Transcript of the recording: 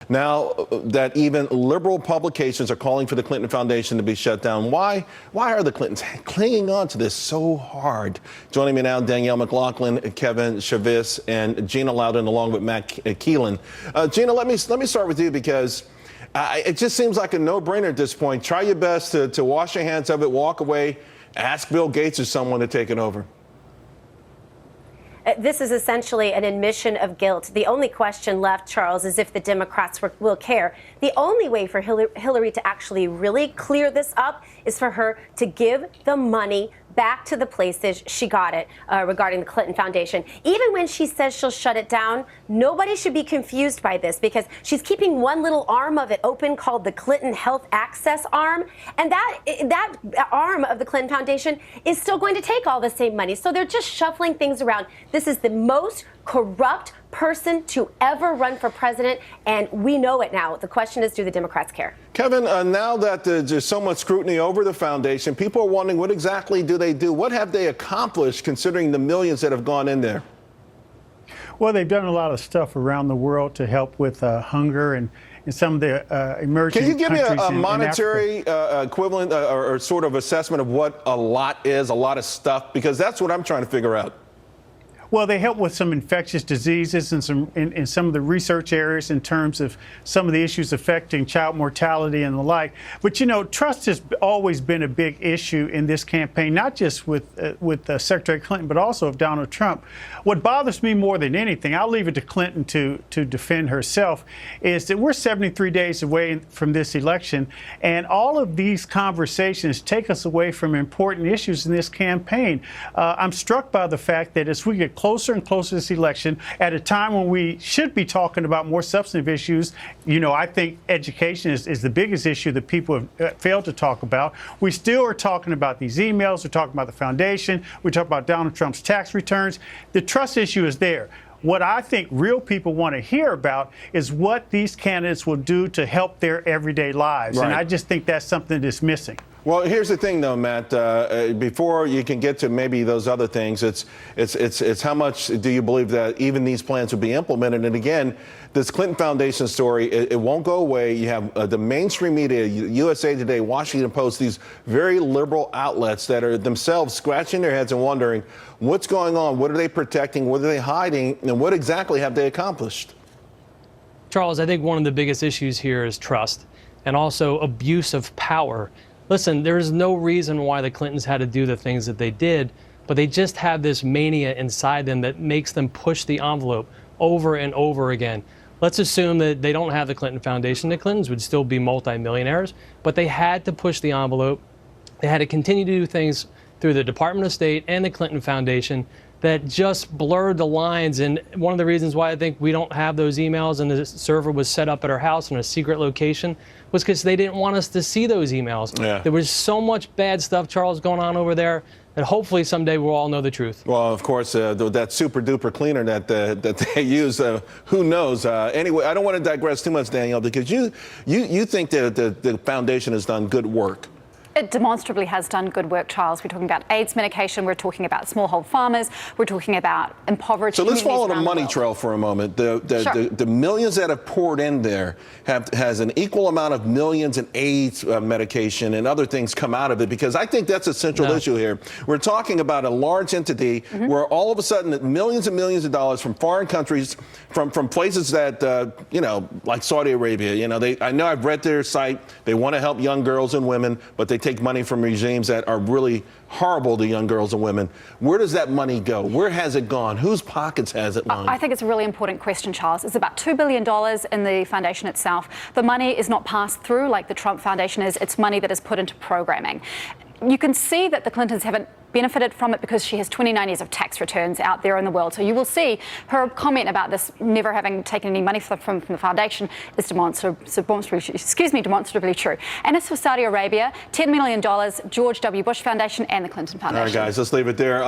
Now that even liberal publications are calling for the Clinton Foundation to be shut down, why are the Clintons clinging on to this so hard? Joining me now, Danielle McLaughlin, Kevin Chavez, and Gina Loudon, along with Matt Keelan. Gina, let me start with you because it just seems like a no-brainer at this point. Try your best to wash your hands of it, walk away, ask Bill Gates or someone to take it over. This is essentially an admission of guilt. The only question left, Charles, is if the Democrats will care. The only way for Hillary to actually really clear this up is for her to give the money back to the places she got it regarding the Clinton Foundation. Even when she says she'll shut it down, nobody should be confused by this because she's keeping one little arm of it open called the Clinton Health Access Arm. And that arm of the Clinton Foundation is still going to take all the same money. So they're just shuffling things around. This is the most corrupt person to ever run for president, and we know it now. The question is, do the Democrats care? Kevin, now that there's so much scrutiny over the foundation, people are wondering what exactly do they do? What have they accomplished considering the millions that have gone in there? Well, they've done a lot of stuff around the world to help with hunger and in some of the emerging countries. Can you give me a monetary equivalent or sort of assessment of what a lot is, a lot of stuff? Because that's what I'm trying to figure out. Well, they help with some infectious diseases and in some of the research areas in terms of some of the issues affecting child mortality and the like. But, you know, trust has always been a big issue in this campaign, not just with Secretary Clinton, but also of Donald Trump. What bothers me more than anything, I'll leave it to Clinton to defend herself, is that we're 73 days away from this election, and all of these conversations take us away from important issues in this campaign. I'm struck by the fact that as we get closer and closer to this election, at a time when we should be talking about more substantive issues, you know, I think education is the biggest issue that people have failed to talk about. We still are talking about these emails. We're talking about the foundation. We talk about Donald Trump's tax returns. The trust issue is there. What I think real people want to hear about is what these candidates will do to help their everyday lives. Right. And I just think that's something that's missing. Well, here's the thing, though, Matt. Before you can get to maybe those other things, it's how much do you believe that even these plans will be implemented? And again, this Clinton Foundation story, it won't go away. You have the mainstream media, USA Today, Washington Post, these very liberal outlets that are themselves scratching their heads and wondering what's going on, what are they protecting, what are they hiding, and what exactly have they accomplished? Charles, I think one of the biggest issues here is trust and also abuse of power. Listen, there's no reason why the Clintons had to do the things that they did, but they just have this mania inside them that makes them push the envelope over and over again. Let's assume that they don't have the Clinton Foundation. The Clintons would still be multimillionaires, but they had to push the envelope. They had to continue to do things through the Department of State and the Clinton Foundation that just blurred the lines. And one of the reasons why I think we don't have those emails and the server was set up at our house in a secret location was because they didn't want us to see those emails. Yeah. There was so much bad stuff, Charles, going on over there that hopefully someday we'll all know the truth. Well, of course, that super duper cleaner that they use, who knows? Anyway, I don't want to digress too much, Danielle, because you think that the foundation has done good work. It demonstrably has done good work, Charles. We're talking about AIDS medication. We're talking about smallhold farmers. We're talking about impoverished communities. So let's follow the money trail for a moment. The millions that have poured in there has an equal amount of millions in AIDS medication and other things come out of it, because I think that's a central issue here. We're talking about a large entity where all of a sudden millions and millions of dollars from foreign countries, from places that, you know, like Saudi Arabia, you know, I know I've read their site. They want to help young girls and women, but they take money from regimes that are really horrible to young girls and women. Where does that money go? Where has it gone? Whose pockets has it lined? I think it's a really important question, Charles. It's about $2 billion in the foundation itself. The money is not passed through like the Trump Foundation is. It's money that is put into programming. You can see that the Clintons haven't benefited from it because she has 29 years of tax returns out there in the world. So you will see her comment about this never having taken any money from the foundation is demonstrably true. And as for Saudi Arabia, $10 million, George W. Bush Foundation and the Clinton Foundation. All right, guys, let's leave it there.